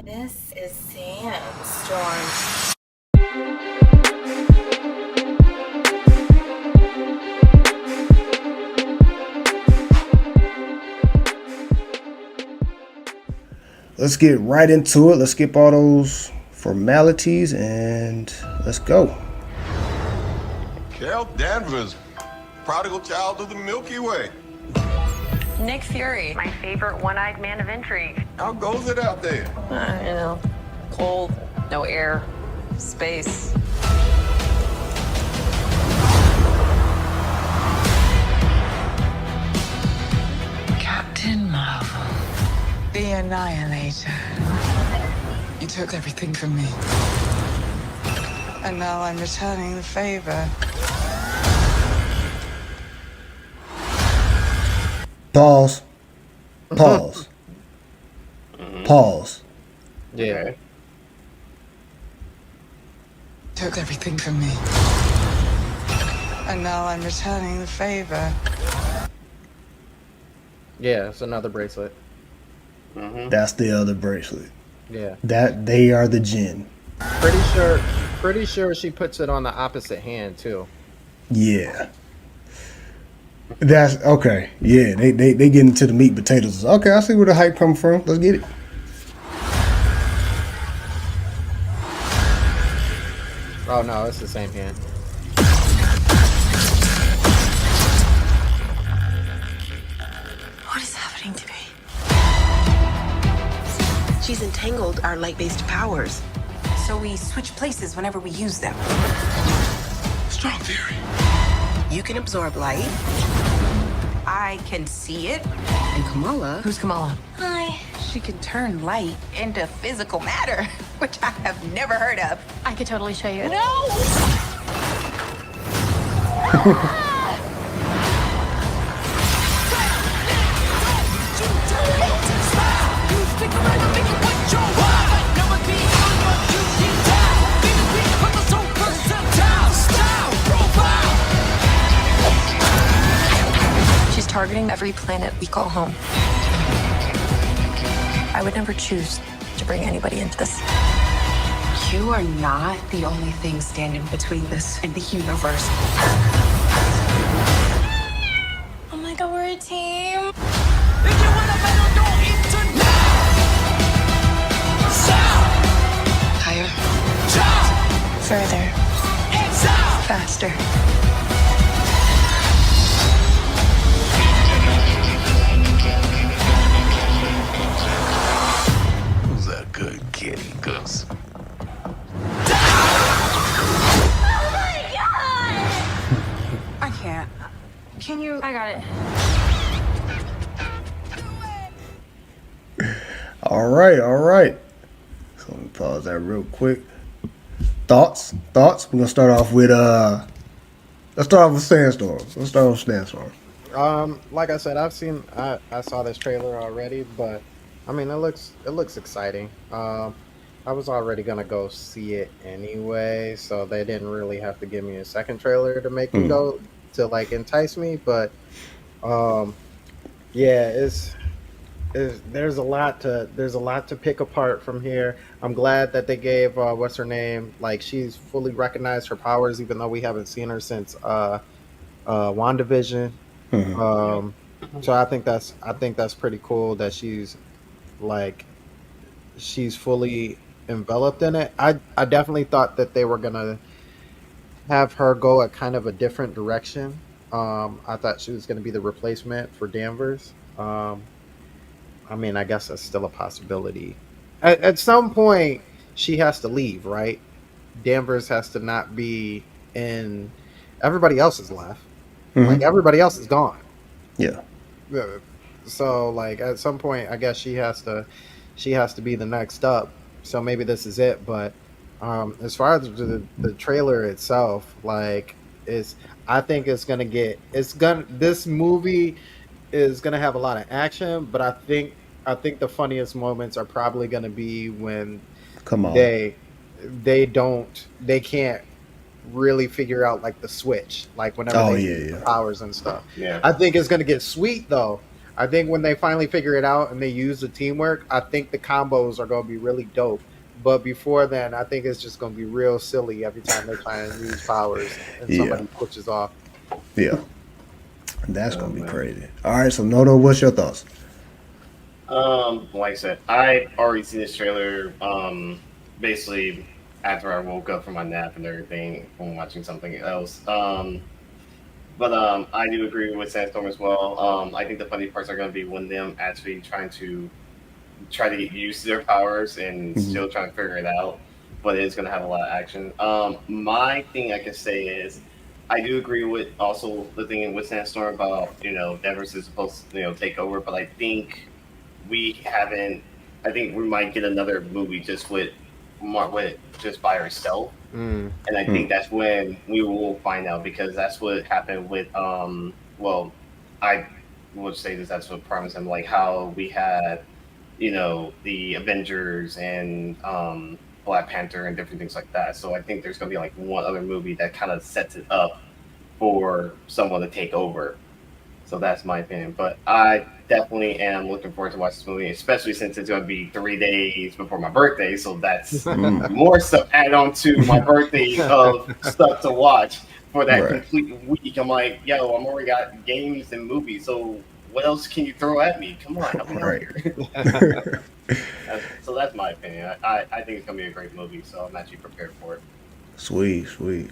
This is Sandstorm. Let's get right into it. Let's skip all those formalities and let's go. Carol Danvers, prodigal child of the Milky Way. Nick Fury, my favorite one-eyed man of intrigue. How goes it out there? Cold, no air, space. Captain Marvel, the Annihilator. You took everything from me. And now I'm returning the favor. Pause. Pause. Pause. Yeah. Took everything from me. And now I'm returning the favor. Yeah, it's another bracelet. That's the other bracelet. Yeah. That they are the Jinn. Pretty sure she puts it on the opposite hand too. Yeah. That's okay. Yeah, they get into the meat and potatoes. Okay, I see where the hype comes from. Let's get it. Oh no, it's the same hand. What is happening to me? She's entangled our light-based powers. So we switch places whenever we use them. Strong theory. You can absorb light. I can see it. And Kamala, Who's Kamala? Hi. She can turn light into physical matter, which I have never heard of. I could totally show you. She's targeting every planet we call home. I would never choose to bring anybody into this. You are not the only thing standing between this and the universe. Oh my god, we're a team. Higher. Further. Faster. Who's that good kitty, Gus? I can't. Can you? I got it. All right. So let me pause that real quick. Thoughts. We're gonna start off with Sandstorm. Let's start off with Sandstorm. Like I said, I saw this trailer already, but I mean it looks exciting. I was already gonna go see it anyway, so they didn't really have to give me a second trailer to make me go to like entice me, but yeah, there's a lot to pick apart from here. I'm glad that they gave what's her name, like she's fully recognized her powers, even though we haven't seen her since WandaVision. So I think that's pretty cool that she's fully enveloped in it. I definitely thought that they were gonna have her go a kind of a different direction. I thought she was gonna be the replacement for Danvers. I mean, I guess that's still a possibility. At some point, she has to leave, right? Danvers has to not be in. Everybody else is left. Like everybody else is gone. Yeah. So, like at some point, I guess she has to be the next up. So maybe this is it. But as far as the trailer itself, like I think this movie is gonna have a lot of action, but I think the funniest moments are probably gonna be when they can't really figure out like the switch, like whenever they use the powers and stuff. Yeah. I think it's gonna get sweet though. I think when they finally figure it out and they use the teamwork, I think the combos are going to be really dope. But before then, I think it's just going to be real silly every time they try and use powers and somebody switches off. Yeah. That's going to be crazy. All right, so Noto, what's your thoughts? Like I said, I already seen this trailer. Basically, after I woke up from my nap and everything, from watching something else. But I do agree with Sandstorm as well. I think the funny parts are going to be when them actually try to get used to their powers and still trying to figure it out. But it's going to have a lot of action. My thing I can say is, I do agree with also the thing with Sandstorm about Danvers is supposed to take over, but I think we haven't. I think we might get another movie just with just by herself, and I think that's when we will find out, because that's what happened with well, I would say that's what promised him, like how we had the Avengers and Black Panther and different things like that. So I think there's gonna be like one other movie that kind of sets it up for someone to take over. So that's my opinion, but I definitely am looking forward to watch this movie, especially since it's going to be 3 days before my birthday. So that's more stuff add on to my birthday of stuff to watch for that complete week. I'm like, yo, I'm already got games and movies. So what else can you throw at me? Come on, help me out here. So that's my opinion. I think it's going to be a great movie. So I'm actually prepared for it. Sweet.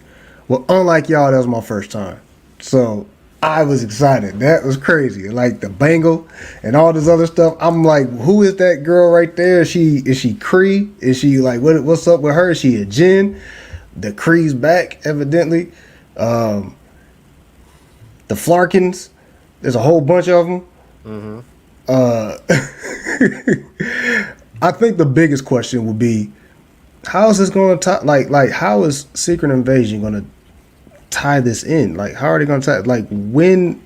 Well, unlike y'all, that was my first time. So I was excited. That was crazy. Like the bangle and all this other stuff. I'm like, who is that girl right there? Is she Kree? Is she like what's up with her? Is she a Jinn? The Kree's back, evidently. The Flarkins. There's a whole bunch of them. I think the biggest question would be, how is this going to like how is Secret Invasion going to tie this in? Like, how are they going to tie? Like, when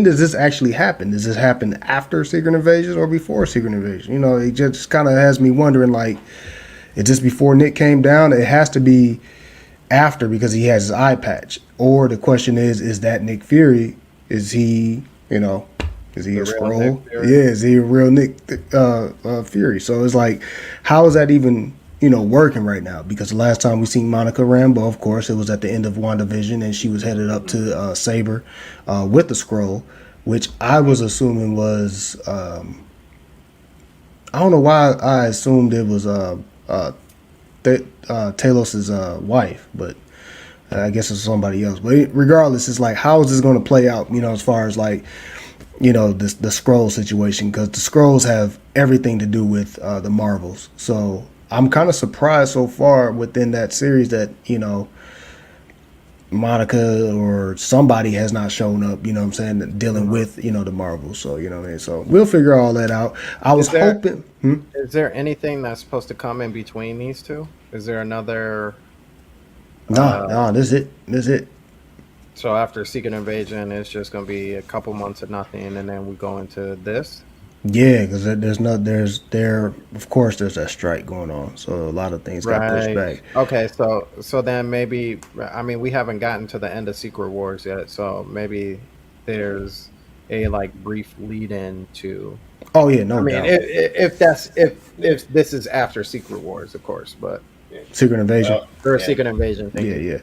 does this actually happen? Does this happen after Secret Invasion or before Secret Invasion? It just kind of has me wondering, like, is this before Nick came down? It has to be after, because he has his eye patch. Or the question is that Nick Fury? Is he, is he a Skrull? Yeah, is he a real Nick Fury? So it's like, how is that even working right now? Because the last time we seen Monica Rambeau, of course, it was at the end of WandaVision, and she was headed up to Saber with the Skrull, which I was assuming was I don't know why I assumed it was Talos's wife, but I guess it's somebody else. But regardless, it's like, how is this going to play out? As far as like the Skrull situation, because the Skrulls have everything to do with the Marvels. So I'm kind of surprised so far within that series that, Monica or somebody has not shown up, dealing with, the Marvels. So, so we'll figure all that out. I was hoping. Is there anything that's supposed to come in between these two? Is there another? No, this is it. So after Secret Invasion, it's just going to be a couple months of nothing, and then we go into this? Yeah, because there's that strike going on, so a lot of things got pushed back. Okay, so then maybe, I mean, we haven't gotten to the end of Secret Wars yet, so maybe there's a like brief lead in to. Oh yeah, no doubt. If this is after Secret Wars, of course, but Secret Invasion or Secret Invasion. Yeah.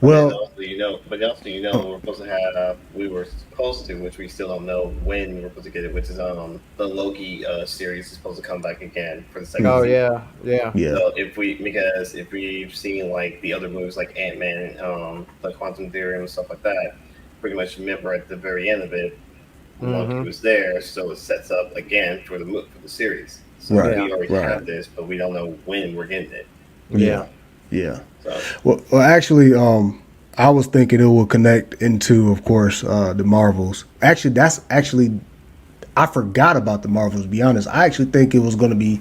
Well, we were supposed to, which we still don't know when we're supposed to get it, which is the Loki series is supposed to come back again for the second season. Yeah. So if we've seen like the other movies like Ant-Man and the Quantum Theory and stuff like that, pretty much remember at the very end of it, Loki was there, so it sets up again for the series. So we already have this, but we don't know when we're getting it. Yeah. Well, actually, I was thinking it will connect into, of course, the Marvels. Actually, I forgot about the Marvels, to be honest. I actually think it was going to be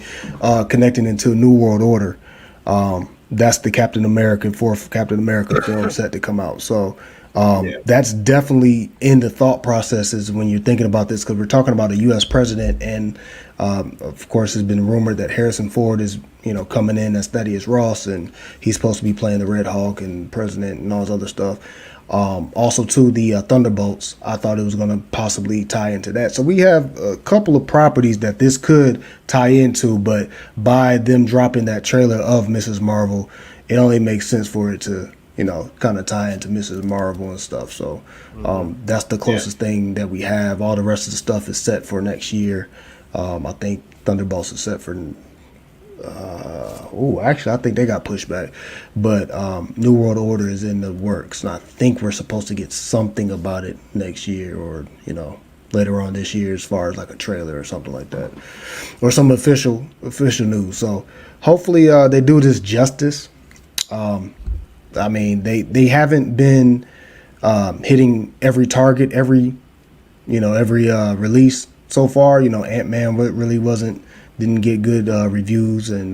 connecting into New World Order. That's the fourth Captain America film set to come out. So That's definitely in the thought processes when you're thinking about this, because we're talking about a U.S. president, and of course, it's been rumored that Harrison Ford is, coming in as Thaddeus Ross, and he's supposed to be playing the Red Hawk and president and all this other stuff. Also, too, the Thunderbolts, I thought it was going to possibly tie into that. So we have a couple of properties that this could tie into, but by them dropping that trailer of Mrs. Marvel, it only makes sense for it to, kind of tie into Mrs. Marvel and stuff. So that's the closest thing that we have. All the rest of the stuff is set for next year. I think Thunderbolts is set for actually, I think they got pushed back, but New World Order is in the works, and I think we're supposed to get something about it next year, or later on this year, as far as like a trailer or something like that, or some official news. So hopefully they do this justice. I mean, they haven't been hitting every target, every release so far. Ant-Man really didn't get good reviews, and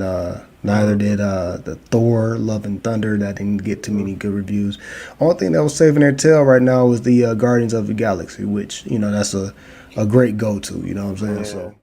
neither did the Thor Love and Thunder. That didn't get too many good reviews. Only thing that was saving their tail right now was the Guardians of the Galaxy, which that's a great go-to, you know what I'm saying? So